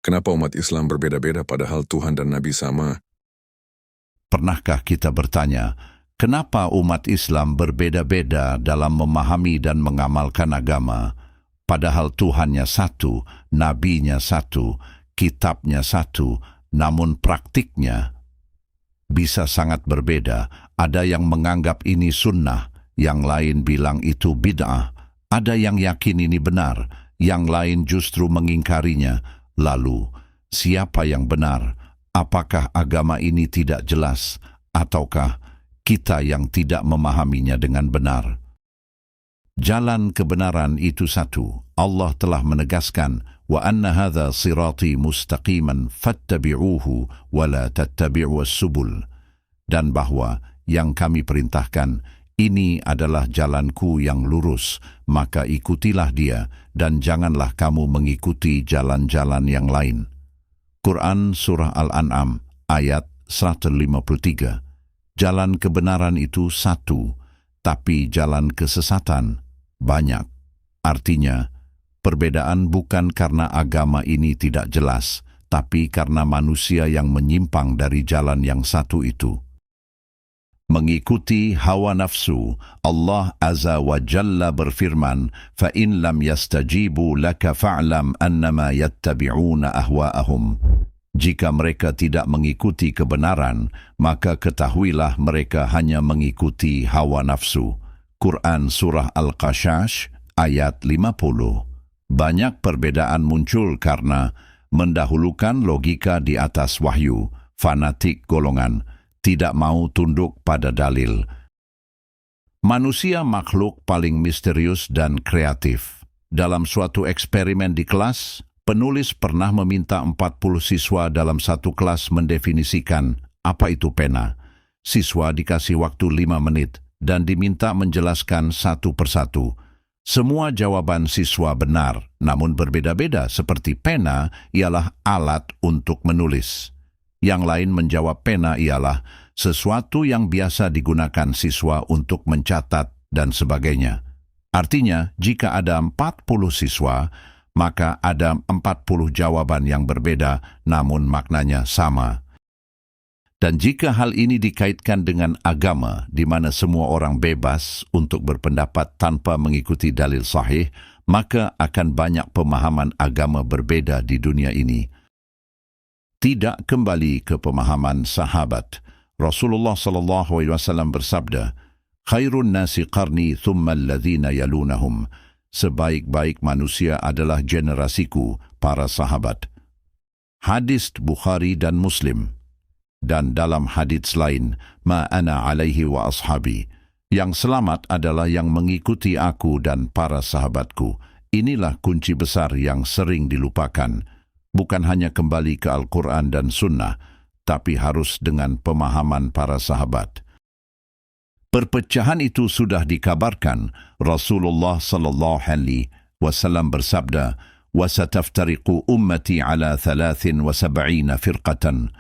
Kenapa umat Islam berbeda-beda padahal Tuhan dan Nabi sama? Pernahkah kita bertanya, kenapa umat Islam berbeda-beda dalam memahami dan mengamalkan agama, padahal Tuhannya satu, Nabinya satu, kitabnya satu, namun praktiknya bisa sangat berbeda. Ada yang menganggap ini sunnah, yang lain bilang itu bid'ah. Ada yang yakin ini benar, yang lain justru mengingkarinya. Lalu, siapa yang benar? Apakah agama ini tidak jelas, ataukah kita yang tidak memahaminya dengan benar? Jalan kebenaran itu satu. Allah telah menegaskan, wa anna hadha sirati mustaqiman fattabi'uhu wa la tattabi'us subul. Dan bahwa yang kami perintahkan, ini adalah jalanku yang lurus, maka ikutilah dia, dan janganlah kamu mengikuti jalan-jalan yang lain. Quran Surah Al-An'am, ayat 153. Jalan kebenaran itu satu, tapi jalan kesesatan banyak. Artinya, perbedaan bukan karena agama ini tidak jelas, tapi karena manusia yang menyimpang dari jalan yang satu itu. Mengikuti hawa nafsu, Allah Azza wa Jalla berfirman, فَإِنْ لَمْ يَسْتَجِيبُوا لَكَ فَاعْلَمْ أَنَّمَا يَتَّبِعُونَ أَهْوَاءَهُمْ. Jika mereka tidak mengikuti kebenaran, maka ketahuilah mereka hanya mengikuti hawa nafsu. Quran Surah Al-Qashash, ayat 50. Banyak perbedaan muncul karena mendahulukan logika di atas wahyu, fanatik golongan, tidak mau tunduk pada dalil. Manusia makhluk paling misterius dan kreatif. Dalam suatu eksperimen di kelas, penulis pernah meminta 40 siswa dalam satu kelas mendefinisikan apa itu pena. Siswa dikasih waktu 5 menit dan diminta menjelaskan satu persatu. Semua jawaban siswa benar, namun berbeda-beda, seperti pena ialah alat untuk menulis. Yang lain menjawab pena ialah sesuatu yang biasa digunakan siswa untuk mencatat dan sebagainya. Artinya, jika ada 40 siswa, maka ada 40 jawaban yang berbeda, namun maknanya sama. Dan jika hal ini dikaitkan dengan agama, di mana semua orang bebas untuk berpendapat tanpa mengikuti dalil sahih, maka akan banyak pemahaman agama berbeda di dunia ini. Tidak kembali ke pemahaman sahabat. Rasulullah SAW bersabda, "Khairun nasi qarni thumma alladhina yalunahum." Sebaik-baik manusia adalah generasiku, para sahabat. Hadis Bukhari dan Muslim. Dan dalam hadits lain, "Ma ana alaihi wa ashabi." Yang selamat adalah yang mengikuti aku dan para sahabatku. Inilah kunci besar yang sering dilupakan. Bukan hanya kembali ke Al-Quran dan Sunnah, tapi harus dengan pemahaman para sahabat. Perpecahan itu sudah dikabarkan. Rasulullah SAW bersabda, "Wasataftariqu ummati ala 73 firqatan."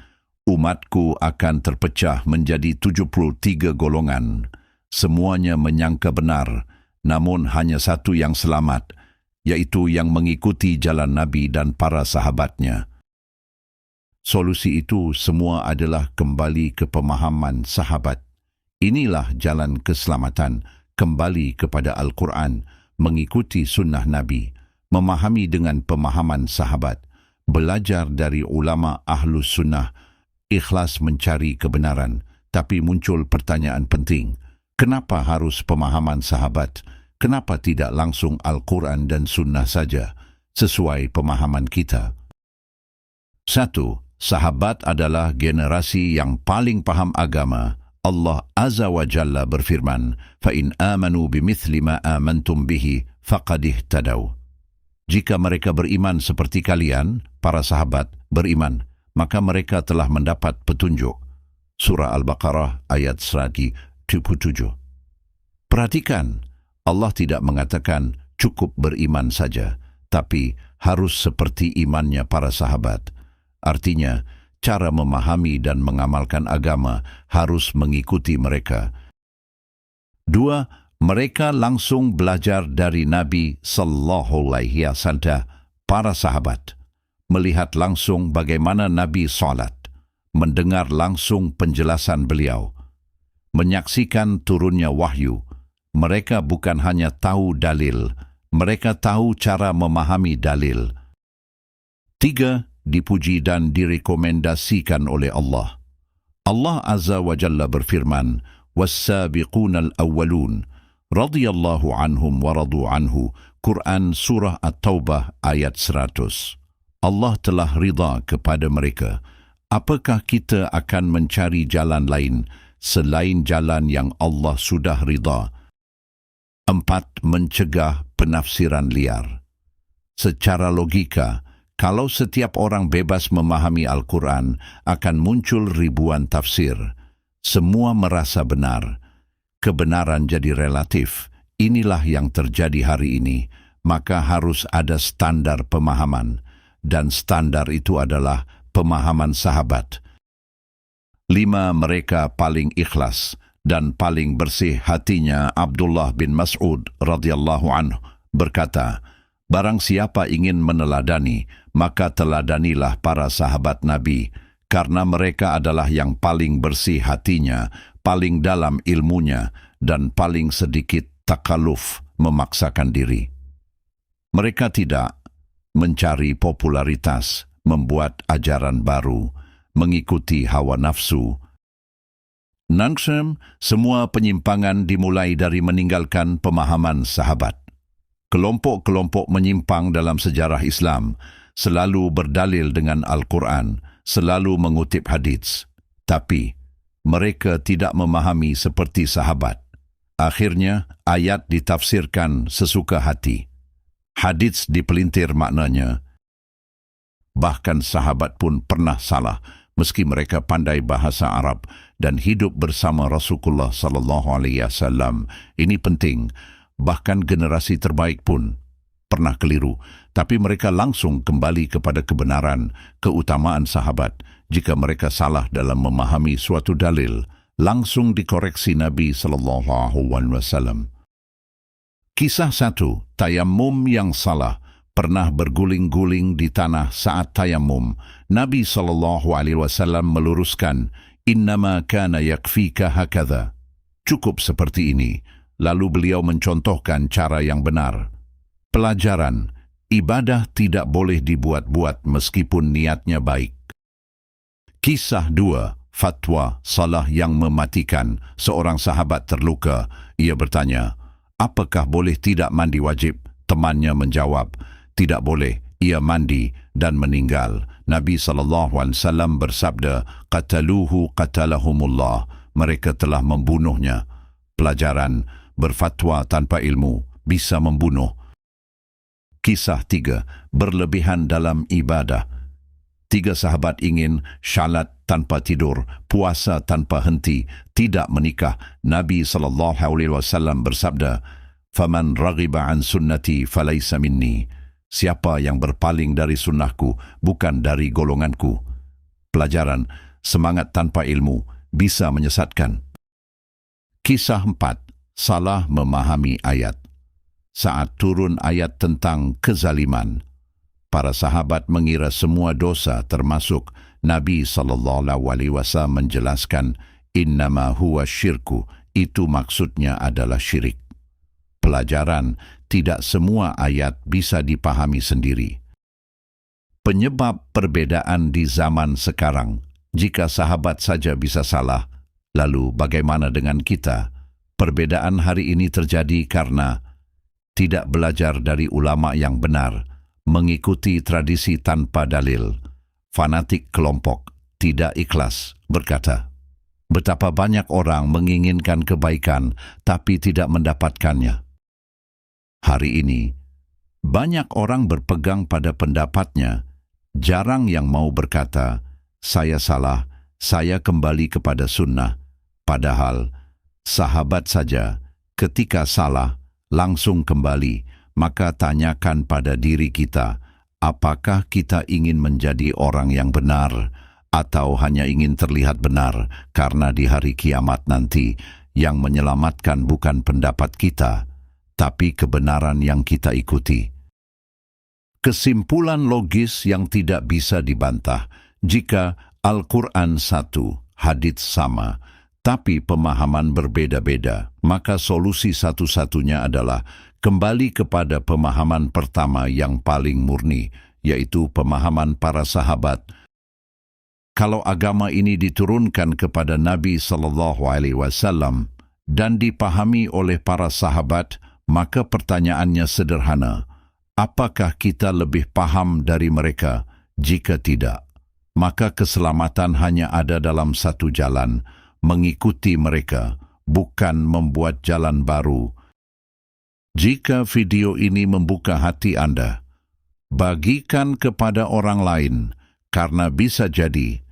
Umatku akan terpecah menjadi 73 golongan. Semuanya menyangka benar, namun hanya satu yang selamat, yaitu yang mengikuti jalan Nabi dan para sahabatnya. Solusi itu semua adalah kembali ke pemahaman sahabat. Inilah jalan keselamatan, kembali kepada Al-Quran, mengikuti sunnah Nabi, memahami dengan pemahaman sahabat, belajar dari ulama ahlus sunnah, ikhlas mencari kebenaran. Tapi muncul pertanyaan penting, kenapa harus pemahaman sahabat? Kenapa tidak langsung Al-Quran dan Sunnah saja, sesuai pemahaman kita? 1. Sahabat adalah generasi yang paling paham agama. Allah Azza wa Jalla berfirman, "Fa'in amanu bimithli ma amantum bihi, faqad ihtadaw." Jika mereka beriman seperti kalian, para sahabat beriman, maka mereka telah mendapat petunjuk. Surah Al-Baqarah ayat 127. Perhatikan, Allah tidak mengatakan cukup beriman saja, tapi harus seperti imannya para sahabat. Artinya, cara memahami dan mengamalkan agama harus mengikuti mereka. 2. Mereka langsung belajar dari Nabi Sallallahu Alaihi Wasallam, para sahabat. melihat langsung bagaimana Nabi salat, mendengar langsung penjelasan beliau, menyaksikan turunnya wahyu. Mereka bukan hanya tahu dalil, mereka tahu cara memahami dalil. 3. Dipuji dan direkomendasikan oleh Allah. Allah Azza wa Jalla berfirman, "Was-sabiqunal awwalun radhiyallahu anhum wa radu anhu." Quran Surah At-Taubah ayat 100. Allah telah ridha kepada mereka. Apakah kita akan mencari jalan lain selain jalan yang Allah sudah ridha? 4. Mencegah penafsiran liar. Secara logika, kalau setiap orang bebas memahami Al-Quran, akan muncul ribuan tafsir. Semua merasa benar. Kebenaran jadi relatif. Inilah yang terjadi hari ini. Maka harus ada standar pemahaman. Dan standar itu adalah pemahaman sahabat. 5. Mereka paling ikhlas dan paling bersih hatinya. Abdullah bin Mas'ud radhiyallahu anhu berkata, "Barang siapa ingin meneladani, maka teladanilah para sahabat Nabi, karena mereka adalah yang paling bersih hatinya, paling dalam ilmunya, dan paling sedikit takaluf memaksakan diri. Mereka tidak mencari popularitas, membuat ajaran baru, mengikuti hawa nafsu. Semua penyimpangan dimulai dari meninggalkan pemahaman sahabat. Kelompok-kelompok menyimpang dalam sejarah Islam selalu berdalil dengan Al-Quran, selalu mengutip hadits. Tapi mereka tidak memahami seperti sahabat. Akhirnya ayat ditafsirkan sesuka hati. Hadits dipelintir maknanya. Bahkan sahabat pun pernah salah meski mereka pandai bahasa Arab dan hidup bersama Rasulullah SAW. Ini penting. Bahkan generasi terbaik pun pernah keliru, tapi mereka langsung kembali kepada kebenaran, keutamaan sahabat. Jika mereka salah dalam memahami suatu dalil, langsung dikoreksi Nabi SAW. Kisah 1. Tayammum yang salah. Pernah berguling-guling di tanah saat tayammum. Nabi SAW meluruskan, "Innama kana yakfika hakadha." Cukup seperti ini. Lalu beliau mencontohkan cara yang benar. Pelajaran, ibadah tidak boleh dibuat-buat meskipun niatnya baik. Kisah 2. Fatwa salah yang mematikan. Seorang sahabat terluka. Ia bertanya, "Apakah boleh tidak mandi wajib?" Temannya menjawab, "Tidak boleh." Ia mandi dan meninggal. Nabi SAW bersabda, "Qataluhu qatalahumullah." Mereka telah membunuhnya. Pelajaran, berfatwa tanpa ilmu bisa membunuh. Kisah 3. Berlebihan dalam ibadah. 3 sahabat ingin syalat tanpa tidur, puasa tanpa henti, tidak menikah. Nabi SAW bersabda, "Faman raghiba an sunnati falaysa minni." Siapa yang berpaling dari sunnahku, bukan dari golonganku. Pelajaran, semangat tanpa ilmu bisa menyesatkan. Kisah 4. Salah memahami ayat. Saat turun ayat tentang kezaliman, para sahabat mengira semua dosa termasuk. Nabi SAW menjelaskan, "Innama huwa syirku." Itu maksudnya adalah syirik. Pelajaran, tidak semua ayat bisa dipahami sendiri. Penyebab perbedaan di zaman sekarang. Jika sahabat saja bisa salah, lalu bagaimana dengan kita? Perbedaan hari ini terjadi karena tidak belajar dari ulama yang benar, mengikuti tradisi tanpa dalil. Fanatik kelompok tidak ikhlas berkata, betapa banyak orang menginginkan kebaikan tapi tidak mendapatkannya. Hari ini, banyak orang berpegang pada pendapatnya. Jarang yang mau berkata, "Saya salah, saya kembali kepada sunnah." Padahal, sahabat saja ketika salah langsung kembali. Maka tanyakan pada diri kita, apakah kita ingin menjadi orang yang benar atau hanya ingin terlihat benar? Karena di hari kiamat nanti yang menyelamatkan bukan pendapat kita, tapi kebenaran yang kita ikuti. Kesimpulan logis yang tidak bisa dibantah, jika Al-Quran satu, hadits sama, tapi pemahaman berbeda-beda, maka solusi satu-satunya adalah kembali kepada pemahaman pertama yang paling murni, yaitu pemahaman para sahabat. Kalau agama ini diturunkan kepada Nabi SAW dan dipahami oleh para sahabat, maka pertanyaannya sederhana. Apakah kita lebih paham dari mereka? Jika tidak, maka keselamatan hanya ada dalam satu jalan, mengikuti mereka, bukan membuat jalan baru. Jika video ini membuka hati Anda, bagikan kepada orang lain, karena bisa jadi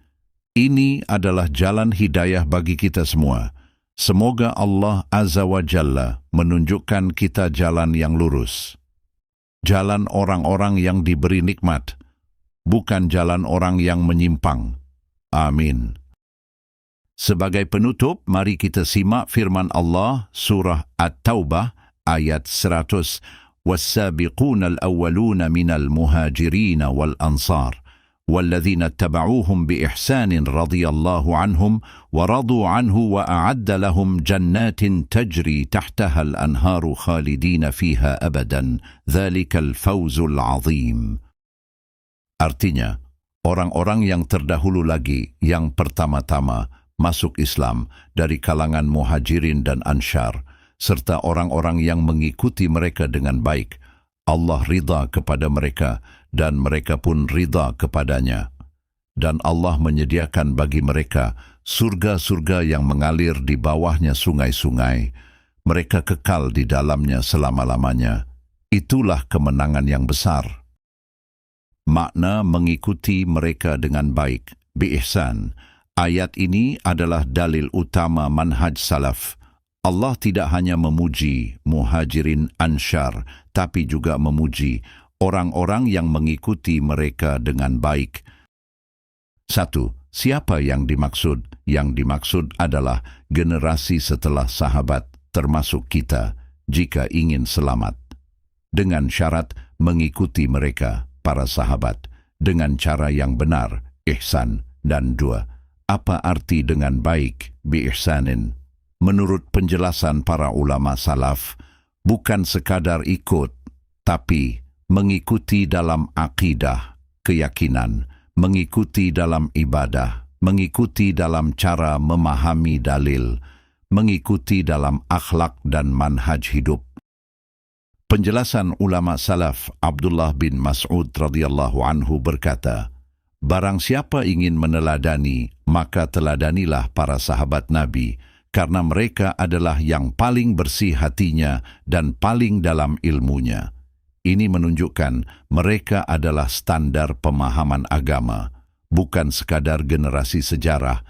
ini adalah jalan hidayah bagi kita semua. Semoga Allah Azza wa Jalla menunjukkan kita jalan yang lurus. Jalan orang-orang yang diberi nikmat, bukan jalan orang yang menyimpang. Amin. Sebagai penutup, mari kita simak firman Allah surah At-Taubah ayat 100. وَالسَّابِقُونَ الْأَوَّلُونَ مِنَ الْمُهَاجِرِينَ وَالْأَنصَارِ وَالَّذِينَ اتَّبَعُوهُمْ بِإِحْسَانٍ رَضِيَ اللَّهُ عَنْهُمْ وَرَضُوا عَنْهُ وَأَعَدَّ لَهُمْ جَنَّاتٍ تَجْرِي تَحْتَهَا الْأَنْهَارُ خَالِدِينَ فِيهَا أَبَدًا ذَلِكَ الْفَوْزُ الْعَظِيمُ. Artinya, orang-orang yang terdahulu lagi, yang pertama-tama masuk Islam dari kalangan Muhajirin dan Ansyar, serta orang-orang yang mengikuti mereka dengan baik, Allah ridha kepada mereka dan mereka pun ridha kepadanya. Dan Allah menyediakan bagi mereka surga-surga yang mengalir di bawahnya sungai-sungai. Mereka kekal di dalamnya selama-lamanya. Itulah kemenangan yang besar. Makna mengikuti mereka dengan baik, bi-ihsan. Ayat ini adalah dalil utama manhaj salaf. Allah tidak hanya memuji Muhajirin Ansyar, tapi juga memuji orang-orang yang mengikuti mereka dengan baik. 1. Siapa yang dimaksud? Yang dimaksud adalah generasi setelah sahabat, termasuk kita, jika ingin selamat. Dengan syarat mengikuti mereka, para sahabat, dengan cara yang benar, ihsan. Dan 2. Apa arti dengan baik, bi-ihsanin? Menurut penjelasan para ulama salaf, bukan sekadar ikut, tapi mengikuti dalam akidah, keyakinan, mengikuti dalam ibadah, mengikuti dalam cara memahami dalil, mengikuti dalam akhlak dan manhaj hidup. Penjelasan ulama salaf Abdullah bin Mas'ud radhiyallahu anhu berkata, barang siapa ingin meneladani, maka teladanilah para sahabat Nabi, karena mereka adalah yang paling bersih hatinya dan paling dalam ilmunya. Ini menunjukkan mereka adalah standar pemahaman agama, bukan sekadar generasi sejarah.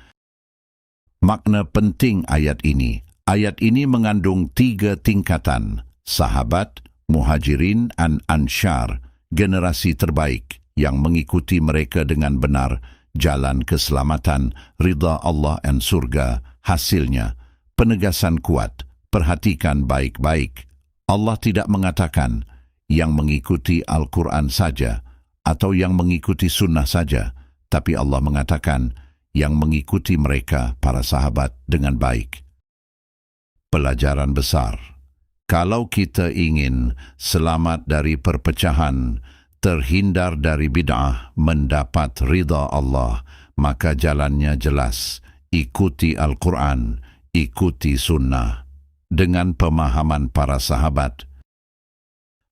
Makna penting ayat ini. Ayat ini mengandung 3 tingkatan. Sahabat, Muhajirin, dan Ansyar, generasi terbaik yang mengikuti mereka dengan benar, jalan keselamatan, ridha Allah dan surga. Hasilnya, penegasan kuat, perhatikan baik-baik. Allah tidak mengatakan yang mengikuti Al-Quran saja atau yang mengikuti sunnah saja, tapi Allah mengatakan yang mengikuti mereka, para sahabat, dengan baik. Pelajaran besar. Kalau kita ingin selamat dari perpecahan, terhindar dari bid'ah, mendapat ridha Allah, maka jalannya jelas. Ikuti Al-Quran, ikuti sunnah, dengan pemahaman para sahabat.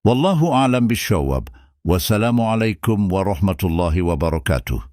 Wallahu a'lam bishawab. Wassalamualaikum warahmatullahi wabarakatuh.